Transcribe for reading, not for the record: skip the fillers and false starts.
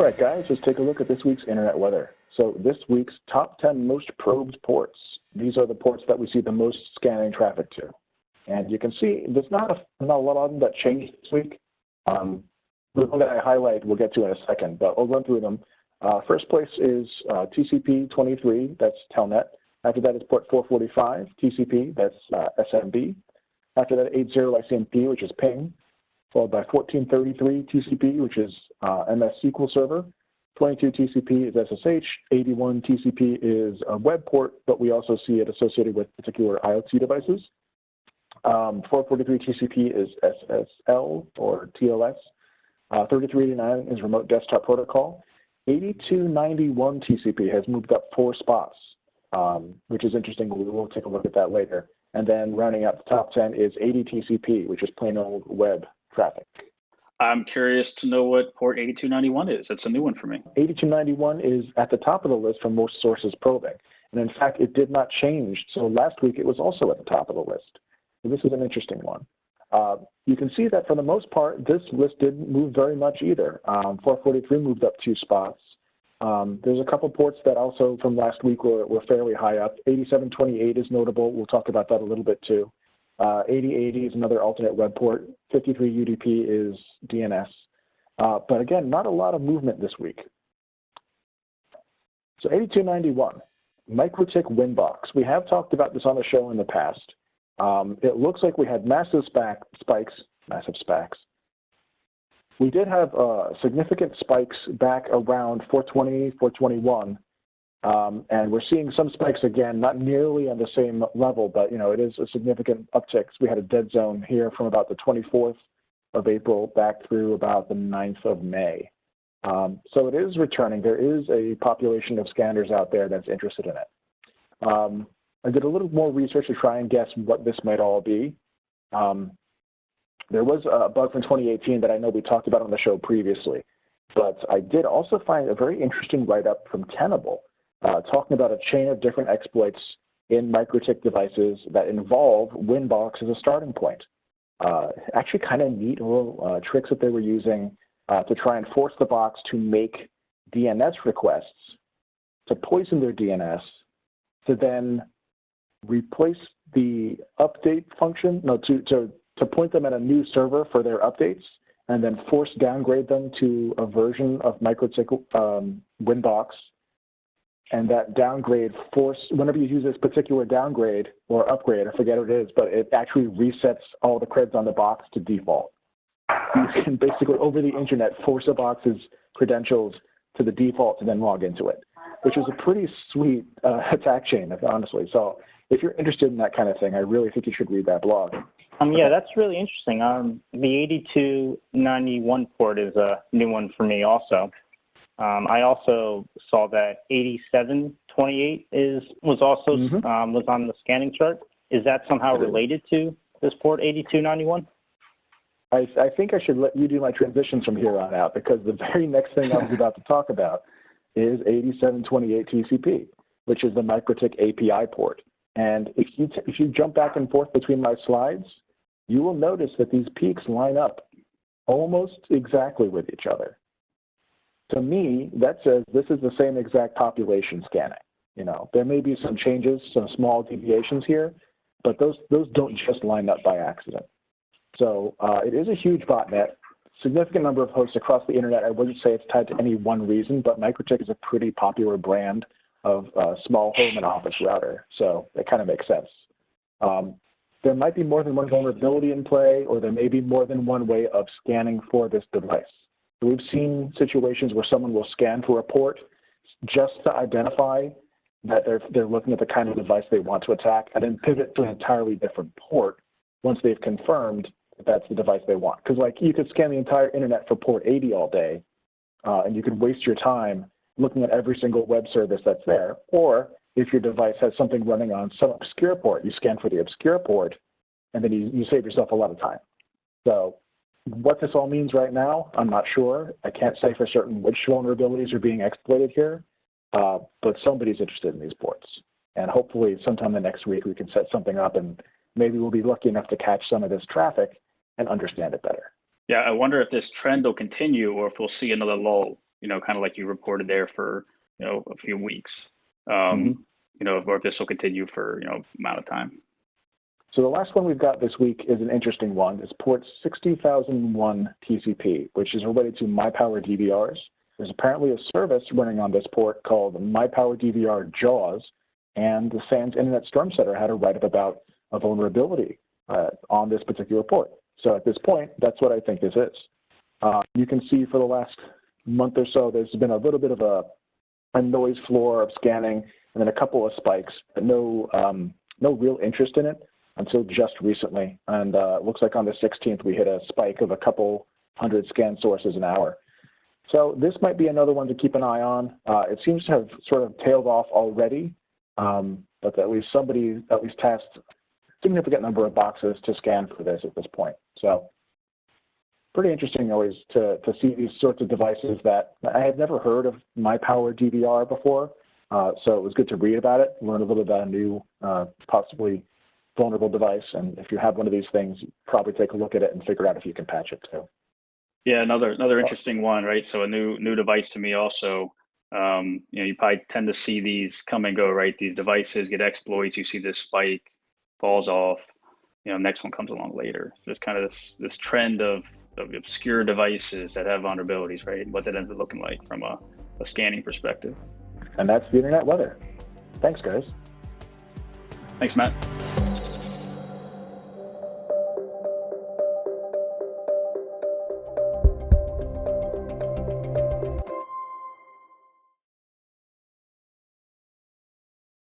All right, guys, let's take a look at this week's internet weather. So this week's top 10 most probed ports. These are the ports that we see the most scanning traffic to. And you can see there's not a lot of them that changed this week. The one that I highlight we'll get to in a second, but I'll run through them. First place is TCP 23, that's Telnet. After that is port 445, TCP, that's SMB. After that, 80 ICMP, which is ping, followed by 1433 TCP, which is MS SQL Server. 22 TCP is SSH. 81 TCP is a web port, but we also see it associated with particular IoT devices. 443 TCP is SSL or TLS. 3389 is remote desktop protocol. 8291 TCP has moved up 4 spots, which is interesting. We will take a look at that later. And then rounding out the top 10 is 80 TCP, which is plain old web traffic. I'm curious to know what port 8291 is. It's a new one for me. 8291 is at the top of the list for most sources probing. And in fact, it did not change. So last week, it was also at the top of the list. So this is an interesting one. You can see that for the most part, this list didn't move very much either. 443 moved up 2 spots. There's a couple ports that also from last week were fairly high up. 8728 is notable. We'll talk about that a little bit too. 8080 is another alternate web port. 53 UDP is DNS. But again, not a lot of movement this week. So 8291, Mikrotik Winbox. We have talked about this on the show in the past. It looks like we had massive spikes. We did have significant spikes back around 420, 421, and we're seeing some spikes again, not nearly on the same level, but it is a significant uptick. We had a dead zone here from about the 24th of April back through about the 9th of May. So it is returning. There is a population of scanners out there that's interested in it. I did a little more research to try and guess what this might all be. There was a bug from 2018 that I know we talked about on the show previously, but I did also find a very interesting write-up from Tenable talking about a chain of different exploits in Mikrotik devices that involve Winbox as a starting point. Actually kind of neat little tricks that they were using to try and force the box to make DNS requests, to poison their DNS, to then replace the update function, to point them at a new server for their updates, and then force downgrade them to a version of Mikrotik Winbox. And that downgrade whenever you use this particular downgrade or upgrade, I forget what it is, but it actually resets all the creds on the box to default. You can basically, over the internet, force a box's credentials to the default to then log into it, which is a pretty sweet attack chain, honestly. So if you're interested in that kind of thing, I really think you should read that blog. Yeah, that's really interesting. The 8291 port is a new one for me also. I also saw that 8728 was also was on the scanning chart. Is that somehow related to this port 8291? I think I should let you do my transitions from here on out, because the very next thing I was about to talk about is 8728 TCP, which is the Mikrotik API port. And if you jump back and forth between my slides, you will notice that these peaks line up almost exactly with each other. To me, that says this is the same exact population scanning. There may be some changes, some small deviations here, but those don't just line up by accident. So it is a huge botnet, significant number of hosts across the internet. I wouldn't say it's tied to any one reason, but Mikrotik is a pretty popular brand of small home and office router, so it kind of makes sense. There might be more than one vulnerability in play, or there may be more than one way of scanning for this device. So we've seen situations where someone will scan for a port just to identify that they're looking at the kind of device they want to attack, and then pivot to an entirely different port once they've confirmed that that's the device they want. Because you could scan the entire internet for port 80 all day, and you could waste your time looking at every single web service that's there. Or if your device has something running on some obscure port, you scan for the obscure port, and then you save yourself a lot of time. So what this all means right now, I'm not sure. I can't say for certain which vulnerabilities are being exploited here, but somebody's interested in these ports. And hopefully sometime the next week we can set something up, and maybe we'll be lucky enough to catch some of this traffic and understand it better. Yeah, I wonder if this trend will continue or if we'll see another lull. kind of like you reported there for, a few weeks, Mhm. or if this will continue for, amount of time. So the last one we've got this week is an interesting one. It's port 60,001 TCP, which is related to MyPower DVRs. There's apparently a service running on this port called MyPower DVR JAWS, and the SANS Internet Storm Center had a write-up about a vulnerability on this particular port. So at this point, that's what I think this is. You can see for the last month or so, there's been a little bit of a noise floor of scanning, and then a couple of spikes, but no real interest in it until just recently. And it looks like on the 16th, we hit a spike of a couple hundred scan sources an hour. So this might be another one to keep an eye on. It seems to have sort of tailed off already, but at least somebody tasked a significant number of boxes to scan for this at this point. So pretty interesting always to see these sorts of devices that I had never heard of MyPower DVR before. So it was good to read about it, learn a little about a new, possibly vulnerable device. And if you have one of these things, probably take a look at it and figure out if you can patch it too. Yeah, another interesting one, right? So a new device to me also. You probably tend to see these come and go, right? These devices get exploits. You see this spike, falls off. Next one comes along later. So there's kind of this trend of obscure devices that have vulnerabilities, right? And what that ends up looking like from a scanning perspective. And that's the internet weather. Thanks, guys. Thanks, Matt.